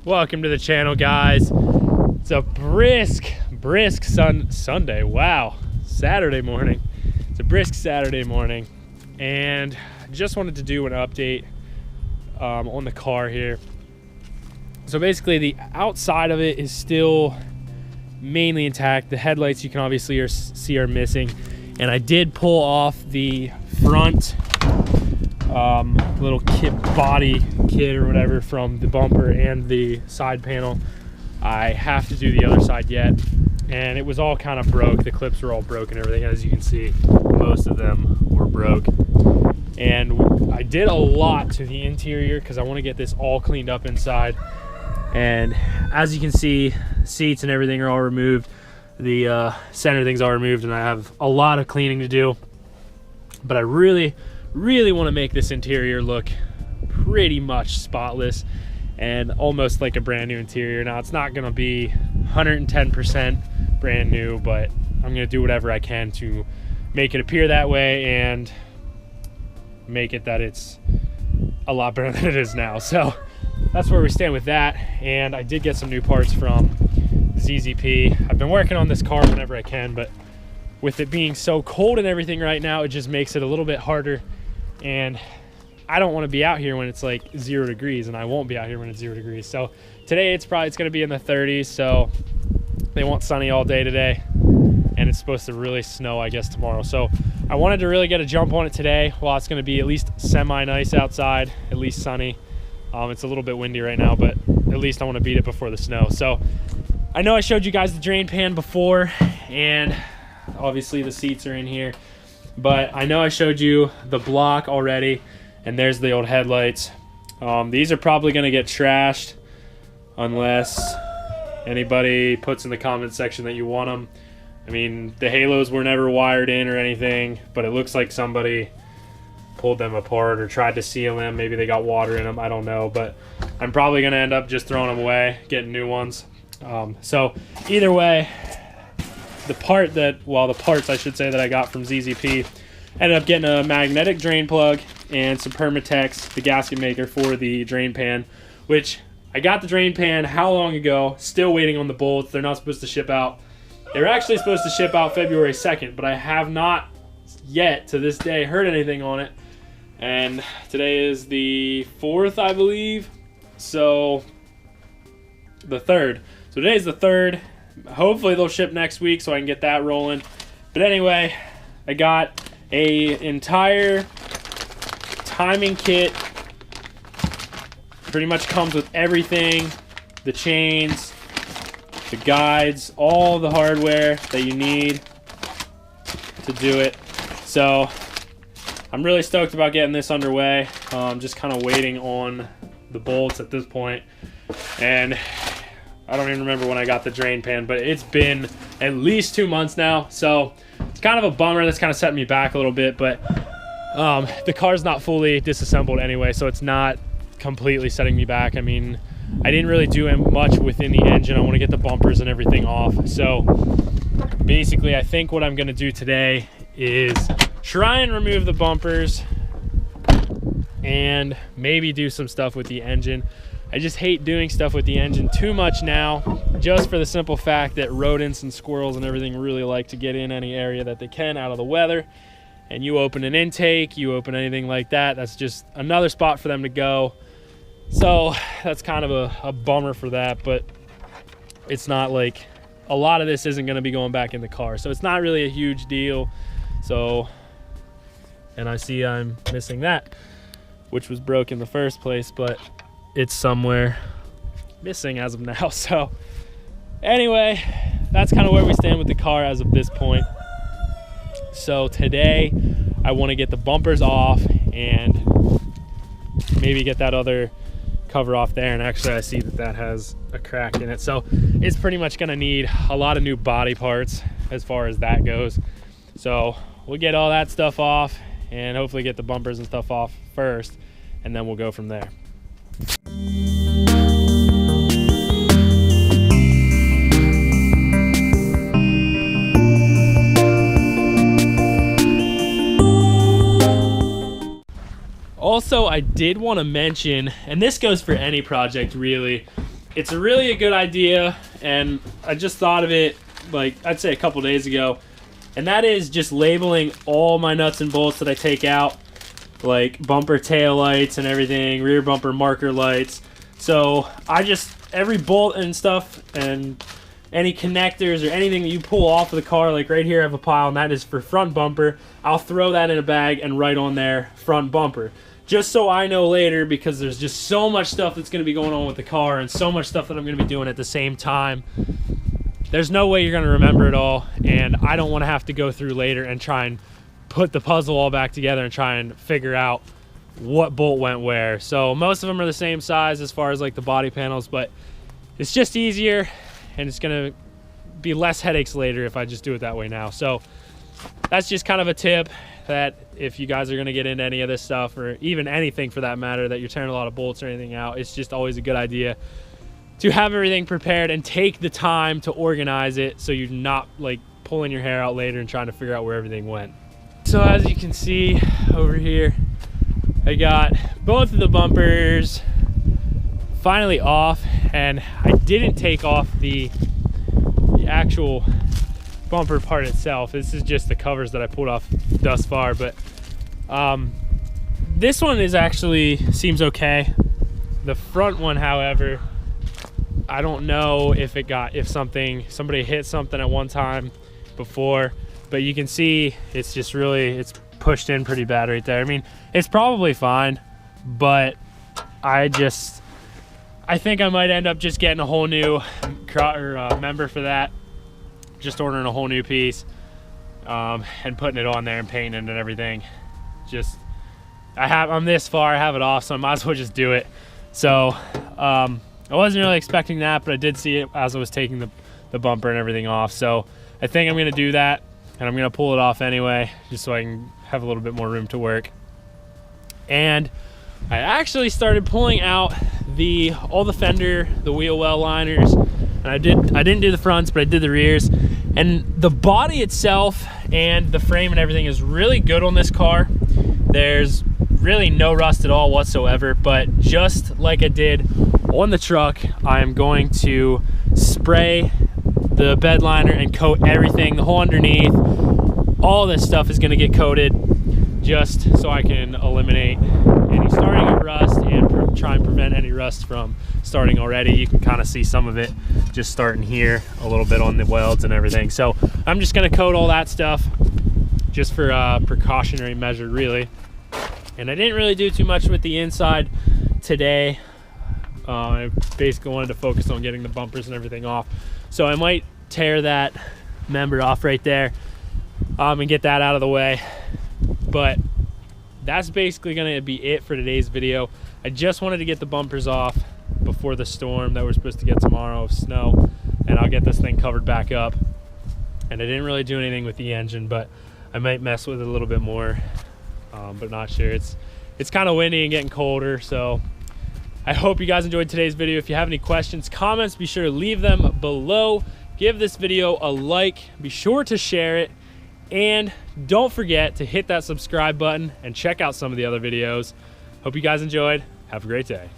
Welcome to the channel, guys. It's a brisk Sunday. Wow, Saturday morning. It's a brisk Saturday morning, and I just wanted to do an update on the car here. So basically, the outside of it is still mainly intact. The headlights you can obviously see are missing, and I did pull off the front little body kit or whatever from the bumper and the side panel. I have to do the other side yet, and it was all kind of broke. The clips were all broken, everything, as you can see. Most of them were broke, and I did a lot to the interior because I want to get this all cleaned up inside. And as you can see, seats and everything are all removed. The center things are removed, and I have a lot of cleaning to do, but I really want to make this interior look pretty much spotless and almost like a brand new interior. Now, it's not going to be 110% brand new, but I'm going to do whatever I can to make it appear that way and make it that it's a lot better than it is now. So that's where we stand with that. And I did get some new parts from ZZP. I've been working on this car whenever I can, but with it being so cold and everything right now, it just makes it a little bit harder. And I don't want to be out here when it's like 0 degrees, and I won't be out here when it's 0 degrees. So today it's going to be in the 30s. So they want sunny all day today, and it's supposed to really snow, I guess, tomorrow. So I wanted to really get a jump on it today while it's going to be at least semi-nice outside, at least sunny. It's a little bit windy right now, but at least I want to beat it before the snow. So I know I showed you guys the drain pan before, and obviously the seats are in here, but I know I showed you the block already, and there's the old headlights. These are probably going to get trashed unless anybody puts in the comment section that you want them. I mean, the halos were never wired in or anything, but it looks like somebody pulled them apart or tried to seal them. Maybe they got water in them, I don't know, but I'm probably going to end up just throwing them away, getting new ones. So either way, the parts I should say that I got from ZZP, ended up getting a magnetic drain plug and some Permatex, the gasket maker for the drain pan, which I got the drain pan how long ago, still waiting on the bolts. They're not supposed to ship out. They were actually supposed to ship out February 2nd, but I have not yet to this day heard anything on it. And today is the 4th, I believe. So the 3rd. So today's the 3rd. Hopefully they'll ship next week so I can get that rolling. But anyway, I got a entire timing kit. Pretty much comes with everything, the chains, the guides, all the hardware that you need to do it. So I'm really stoked about getting this underway. Just kind of waiting on the bolts at this point. And I don't even remember when I got the drain pan, but it's been at least 2 months now. So it's kind of a bummer. That's kind of setting me back a little bit, but the car's not fully disassembled anyway, so it's not completely setting me back. I mean, I didn't really do much within the engine. I want to get the bumpers and everything off. So basically, I think what I'm going to do today is try and remove the bumpers and maybe do some stuff with the engine. I just hate doing stuff with the engine too much now, just for the simple fact that rodents and squirrels and everything really like to get in any area that they can out of the weather. And you open an intake, you open anything like that, that's just another spot for them to go. So that's kind of a bummer for that, but it's not like a lot of this isn't going to be going back in the car. So it's not really a huge deal. So, and I see I'm missing that, which was broke in the first place, but it's somewhere missing as of now. So anyway, that's kind of where we stand with the car as of this point. So today I want to get the bumpers off and maybe get that other cover off there. And actually I see that has a crack in it, so it's pretty much going to need a lot of new body parts as far as that goes. So we'll get all that stuff off and hopefully get the bumpers and stuff off first, and then we'll go from there. Also, I did want to mention, and this goes for any project really, it's really a good idea, and I just thought of it like I'd say a couple days ago, and that is just labeling all my nuts and bolts that I take out, like bumper tail lights and everything, rear bumper marker lights. So I just, every bolt and stuff and any connectors or anything that you pull off of the car, like right here I have a pile and that is for front bumper, I'll throw that in a bag and write on there front bumper. Just so I know later, because there's just so much stuff that's going to be going on with the car and so much stuff that I'm going to be doing at the same time. There's no way you're going to remember it all, and I don't want to have to go through later and try and put the puzzle all back together and try and figure out what bolt went where. So most of them are the same size as far as like the body panels, but it's just easier and it's going to be less headaches later if I just do it that way now. So that's just kind of a tip that if you guys are going to get into any of this stuff, or even anything for that matter, that you're tearing a lot of bolts or anything out, it's just always a good idea to have everything prepared and take the time to organize it so you're not like pulling your hair out later and trying to figure out where everything went. So as you can see over here, I got both of the bumpers finally off, and I didn't take off the actual bumper part itself. This is just the covers that I pulled off thus far, but this one is actually seems okay. The front one, however, I don't know if somebody hit something at one time before, but you can see it's just really, it's pushed in pretty bad right there. I mean, it's probably fine, but I think I might end up just getting a whole new member for that. Just ordering a whole new piece and putting it on there and painting it and everything. I'm this far, I have it off, so I might as well just do it. So I wasn't really expecting that, but I did see it as I was taking the bumper and everything off. So I think I'm gonna do that, and I'm gonna pull it off anyway, just so I can have a little bit more room to work. And I actually started pulling out all the fender, the wheel well liners, and I didn't do the fronts, but I did the rears. And the body itself and the frame and everything is really good on this car. There's really no rust at all whatsoever, but just like I did on the truck, I am going to spray the bed liner and coat everything, the whole underneath. All this stuff is gonna get coated just so I can eliminate any starting of rust and try and prevent any rust from starting already. You can kind of see some of it just starting here a little bit on the welds and everything. So I'm just gonna coat all that stuff just for a precautionary measure, really. And I didn't really do too much with the inside today. I basically wanted to focus on getting the bumpers and everything off. So I might tear that member off right there and get that out of the way. But that's basically gonna be it for today's video. I just wanted to get the bumpers off before the storm that we're supposed to get tomorrow of snow, and I'll get this thing covered back up. And I didn't really do anything with the engine, but I might mess with it a little bit more, but not sure. It's kind of windy and getting colder, so I hope you guys enjoyed today's video. If you have any questions, comments, be sure to leave them below. Give this video a like, be sure to share it, and don't forget to hit that subscribe button and check out some of the other videos. Hope you guys enjoyed. Have a great day.